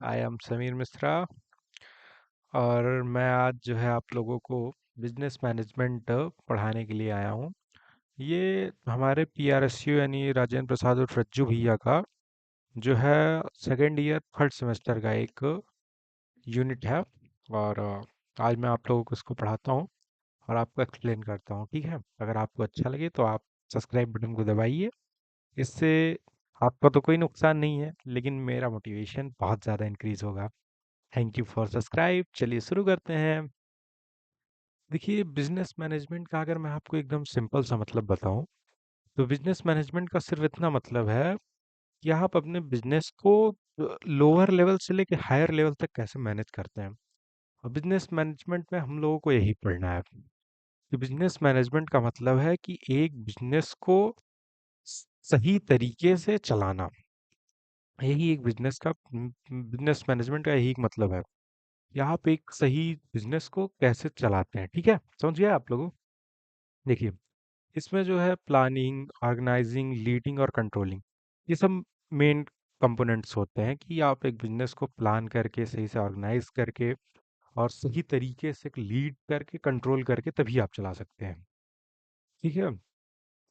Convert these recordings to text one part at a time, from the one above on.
I am Sameer Mishra और मैं आज जो है आप लोगों को बिजनेस मैनेजमेंट पढ़ाने के लिए आया हूँ। ये हमारे पीआरएसयू यानी राजेंद्र प्रसाद और रज्जू भैया का जो है सेकेंड ईयर थर्ड सेमेस्टर का एक यूनिट है। और आज मैं आप लोगों को इसको पढ़ाता हूँ और आपको एक्सप्लेन करता हूँ। ठीक है, अगर आपको अच्छा लगे तो आप सब्सक्राइब बटन को दबाइए। इससे आपका तो कोई नुकसान नहीं है, लेकिन मेरा मोटिवेशन बहुत ज़्यादा इंक्रीज होगा। Thank you for subscribe. चलिए शुरू करते हैं। देखिए, बिजनेस मैनेजमेंट का अगर मैं आपको एकदम सिंपल सा मतलब बताऊं, तो बिजनेस मैनेजमेंट का सिर्फ इतना मतलब है कि आप अपने बिजनेस को लोअर लेवल से लेके हायर लेवल तक कैसे मैनेज करते हैं। और बिजनेस मैनेजमेंट में हम लोगों को यही पढ़ना है कि बिजनेस मैनेजमेंट का मतलब है कि एक बिजनेस को सही तरीके से चलाना। यही एक बिजनेस मैनेजमेंट का यही एक मतलब है कि आप एक सही बिजनेस को कैसे चलाते हैं। ठीक है, समझ गए आप लोगों? देखिए, इसमें जो है प्लानिंग, ऑर्गेनाइजिंग, लीडिंग और कंट्रोलिंग, ये सब मेन कंपोनेंट्स होते हैं कि आप एक बिजनेस को प्लान करके सही से ऑर्गेनाइज करके और सही तरीके से लीड करके कंट्रोल करके तभी आप चला सकते हैं। ठीक है,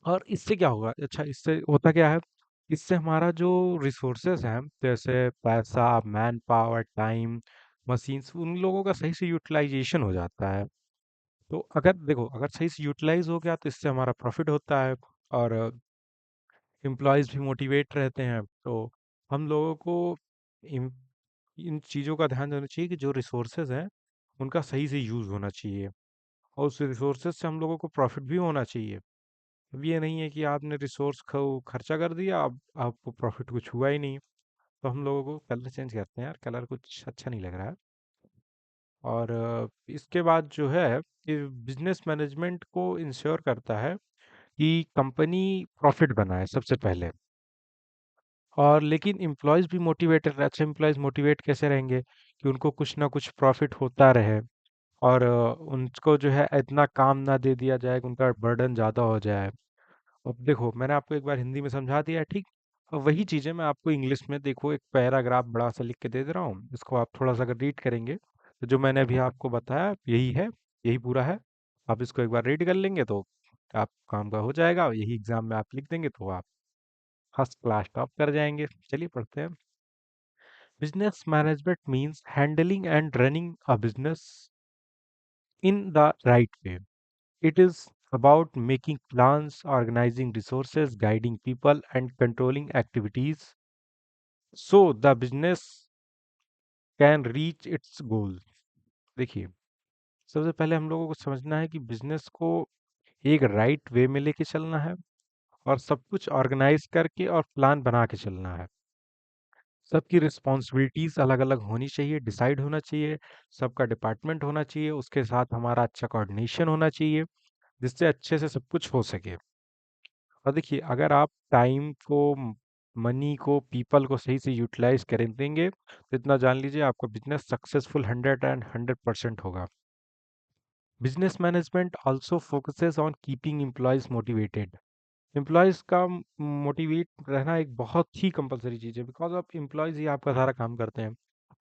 और इससे क्या होगा? अच्छा, इससे होता क्या है? इससे हमारा जो रिसोर्सेज हैं, जैसे पैसा, मैन पावर, टाइम, मशीन्स, उन लोगों का सही से यूटिलाइजेशन हो जाता है। तो अगर देखो, अगर सही से यूटिलाइज हो गया तो इससे हमारा प्रॉफिट होता है और एम्प्लॉयज़ भी मोटिवेट रहते हैं। तो हम लोगों को इन इन चीज़ों का ध्यान देना चाहिए कि जो रिसोर्सेज हैं उनका सही से यूज़ होना चाहिए और उस रिसोर्सेज से हम लोगों को प्रॉफिट भी होना चाहिए। अब ये नहीं है कि आपने रिसोर्स खर्चा कर दिया, अब आपको प्रॉफिट कुछ हुआ ही नहीं। तो हम लोगों को कलर चेंज करते हैं यार, कलर कुछ अच्छा नहीं लग रहा है। और इसके बाद जो है कि बिजनेस मैनेजमेंट को इंश्योर करता है कि कंपनी प्रॉफिट बनाए सबसे पहले। और लेकिन एम्प्लॉयज़ भी मोटिवेटेड रहे। अच्छे एम्प्लॉयज़ मोटिवेट कैसे रहेंगे कि उनको कुछ ना कुछ प्रॉफिट होता रहे और उनको जो है इतना काम ना दे दिया जाए कि उनका बर्डन ज़्यादा हो जाए। अब देखो, मैंने आपको एक बार हिंदी में समझा दिया है, ठीक? अब वही चीज़ें मैं आपको इंग्लिश में, देखो, एक पैराग्राफ बड़ा सा लिख के दे दे रहा हूँ। इसको आप थोड़ा सा अगर रीड करेंगे तो जो मैंने अभी आपको बताया यही है, यही पूरा है। आप इसको एक बार रीड कर लेंगे तो आप काम का हो जाएगा। यही एग्जाम में आप लिख देंगे तो आप फर्स्ट क्लास टॉप कर जाएंगे। चलिए पढ़ते हैं। Business management means handling and running a business in the right way. It is about making plans, organizing resources, guiding people, and controlling activities so the business can reach its goal. देखिए, सबसे पहले हम लोगों को समझना है कि business को एक राइट वे में लेके चलना है और सब कुछ ऑर्गेनाइज करके और प्लान बना के चलना है। सबकी रिस्पॉन्सिबिलिटीज अलग अलग होनी चाहिए, डिसाइड होना चाहिए, सबका डिपार्टमेंट होना चाहिए, उसके साथ हमारा अच्छा कोऑर्डिनेशन होना चाहिए जिससे अच्छे से सब कुछ हो सके। और देखिए, अगर आप टाइम को, मनी को, पीपल को सही से यूटिलाइज करें देंगे तो इतना जान लीजिए आपका बिजनेस सक्सेसफुल 100% होगा। Business management also focuses on keeping employees motivated. Employees का मोटिवेट रहना एक बहुत ही कंपलसरी चीज़ है, बिकॉज ऑफ एम्प्लॉयज ही आपका सारा काम करते हैं।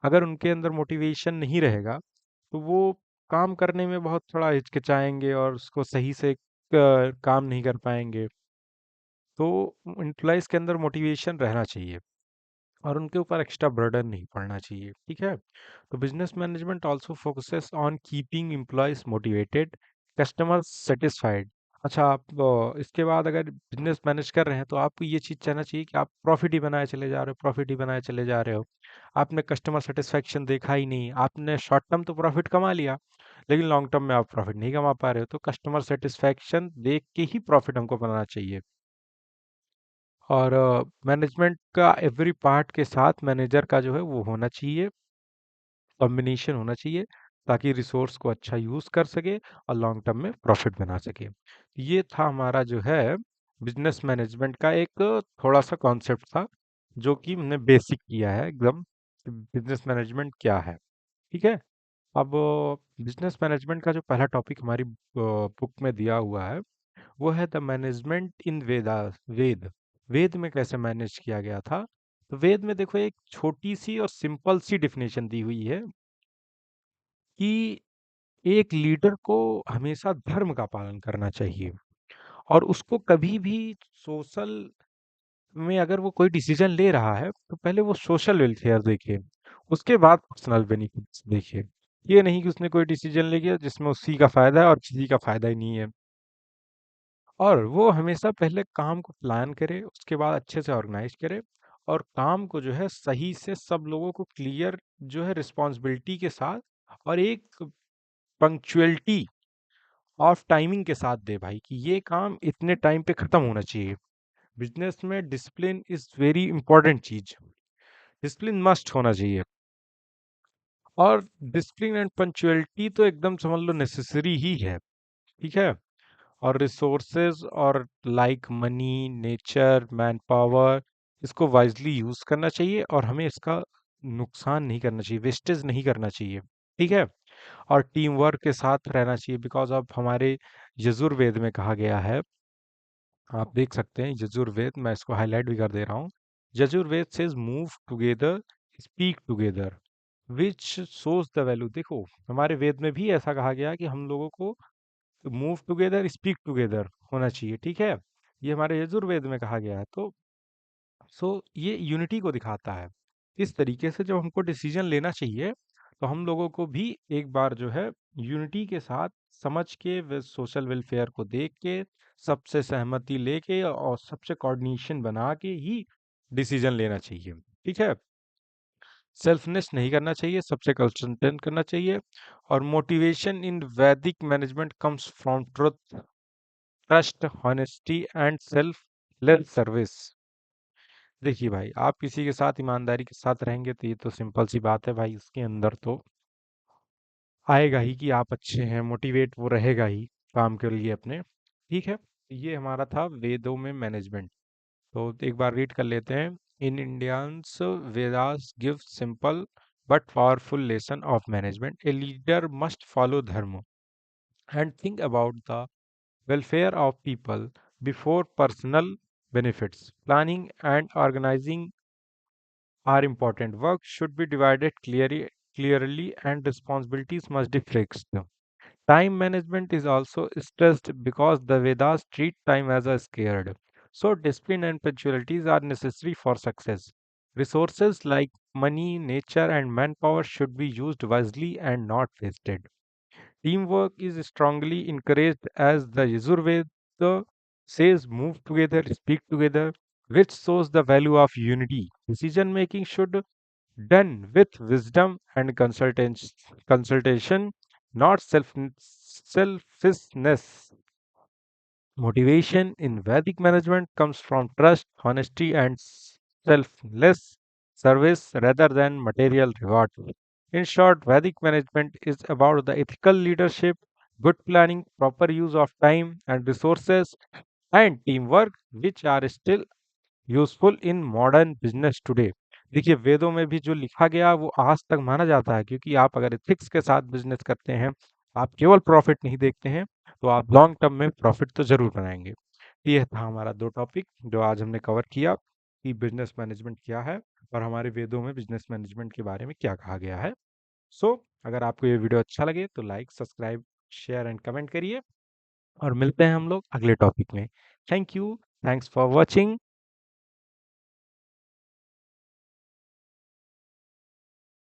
अगर उनके अंदर मोटिवेशन नहीं रहेगा तो वो काम करने में बहुत थोड़ा हिचकिचाएंगे और उसको सही से काम नहीं कर पाएंगे। तो एम्प्लॉयज़ के अंदर मोटिवेशन रहना चाहिए और उनके ऊपर एक्स्ट्रा बर्डन नहीं पड़ना चाहिए। ठीक है, तो business management also focuses on keeping employees motivated, customers satisfied. अच्छा, आप इसके बाद अगर बिजनेस मैनेज कर रहे हैं तो आपको ये चीज़ चाहना चाहिए कि आप प्रॉफिट ही बनाए चले जा रहे हो, प्रॉफिट ही बनाए चले जा रहे हो। आपने कस्टमर सेटिस्फेक्शन देखा ही नहीं। आपने शॉर्ट टर्म तो प्रॉफिट कमा लिया, लेकिन लॉन्ग टर्म में आप प्रॉफिट नहीं कमा पा रहे हो। तो कस्टमर सेटिस्फेक्शन देख के ही प्रॉफिट हमको बनाना चाहिए। और मैनेजमेंट का एवरी पार्ट के साथ मैनेजर का जो है वो होना चाहिए, कॉम्बिनेशन होना चाहिए, ताकि रिसोर्स को अच्छा यूज़ कर सके और लॉन्ग टर्म में प्रॉफिट बना सके। ये था हमारा जो है बिजनेस मैनेजमेंट का एक थोड़ा सा कॉन्सेप्ट था, जो कि हमने बेसिक किया है एकदम, बिजनेस मैनेजमेंट क्या है। ठीक है, अब बिजनेस मैनेजमेंट का जो पहला टॉपिक हमारी बुक में दिया हुआ है वो है द मैनेजमेंट इन वेद। वेद में कैसे मैनेज किया गया था, तो वेद में देखो एक छोटी सी और सिंपल सी डेफिनेशन दी हुई है कि एक लीडर को हमेशा धर्म का पालन करना चाहिए और उसको कभी भी सोशल में अगर वो कोई डिसीजन ले रहा है तो पहले वो सोशल वेलफेयर देखे, उसके बाद पर्सनल बेनिफिट्स देखे। ये नहीं कि उसने कोई डिसीजन ले लिया जिसमें उसी का फायदा है और किसी का फायदा ही नहीं है। और वो हमेशा पहले काम को प्लान करे, उसके बाद अच्छे से ऑर्गेनाइज करे और काम को जो है सही से सब लोगों को क्लियर जो है रिस्पॉन्सिबिलिटी के साथ और एक पंक्चुअलिटी ऑफ टाइमिंग के साथ दे भाई, कि ये काम इतने टाइम पे खत्म होना चाहिए। बिजनेस में डिसिप्लिन इज वेरी इंपॉर्टेंट चीज, डिसिप्लिन मस्ट होना चाहिए। और डिसिप्लिन एंड पंक्चुअलिटी तो एकदम समझ लो नेसेसरी ही है, ठीक है। और रिसोर्सेज और like money, nature, man power, इसको वाइजली यूज करना चाहिए और हमें इसका नुकसान नहीं करना चाहिए, वेस्टेज नहीं करना चाहिए, ठीक है। और टीम वर्क के साथ रहना चाहिए, बिकॉज अब हमारे यजुर्वेद में कहा गया है, आप देख सकते हैं यजुर्वेद, मैं इसको हाईलाइट भी कर दे रहा हूँ। Yajurveda says move together, speak together, which shows the value. देखो हमारे वेद में भी ऐसा कहा गया कि हम लोगों को मूव टुगेदर, स्पीक टुगेदर होना चाहिए, ठीक है। ये हमारे यजुर्वेद में कहा गया है। तो ये यूनिटी को दिखाता है। इस तरीके से जब हमको डिसीजन लेना चाहिए तो हम लोगों को भी एक बार जो है यूनिटी के साथ समझ के, सोशल वेलफेयर को देख के, सबसे सहमति लेके और सबसे कोऑर्डिनेशन बना के ही डिसीजन लेना चाहिए, ठीक है। सेल्फनेस नहीं करना चाहिए, सबसे कंसल्टेंट करना चाहिए। और मोटिवेशन इन वैदिक management comes from truth, trust, honesty and selfless service. देखिए भाई, आप किसी के साथ ईमानदारी के साथ रहेंगे तो ये तो सिंपल सी बात है भाई, उसके अंदर तो आएगा ही कि आप अच्छे हैं, मोटिवेट वो रहेगा ही काम के लिए अपने, ठीक है। ये हमारा था वेदों में मैनेजमेंट। तो एक बार रीड कर लेते हैं। इन Indians Vedas give simple but powerful lesson of management. A leader must follow धर्म and think about the welfare of people before personal benefits. Planning and organizing are important. Work should be divided clearly and responsibilities must be fixed. Time management is also stressed because the Vedas treat time as a scared. So discipline and punctualities are necessary for success. Resources like money, nature and manpower should be used wisely and not wasted. Teamwork is strongly encouraged as the Yajurveda says move together, speak together, which shows the value of unity. Decision making should done with wisdom and consultation, not selfishness. Motivation in Vedic management comes from trust, honesty, and selfless service rather than material reward. In short, Vedic management is about the ethical leadership, good planning, proper use of time and resources, and teamwork, which are still useful in modern business today. देखिए वेदों में भी जो लिखा गया वो आज तक माना जाता है, क्योंकि आप अगर एथिक्स के साथ बिजनेस करते हैं, आप केवल प्रॉफिट नहीं देखते हैं, तो आप लॉन्ग टर्म में प्रॉफिट तो जरूर बनाएंगे। ये था हमारा दो टॉपिक जो आज हमने कवर किया, कि बिजनेस मैनेजमेंट क्या है और हमारे वेदों में बिजनेस मैनेजमेंट के बारे में क्या कहा गया है। सो अगर आपको ये वीडियो अच्छा लगे तो like, subscribe, share and comment करिए और मिलते हैं हम लोग अगले टॉपिक में। Thank you, thanks for watching.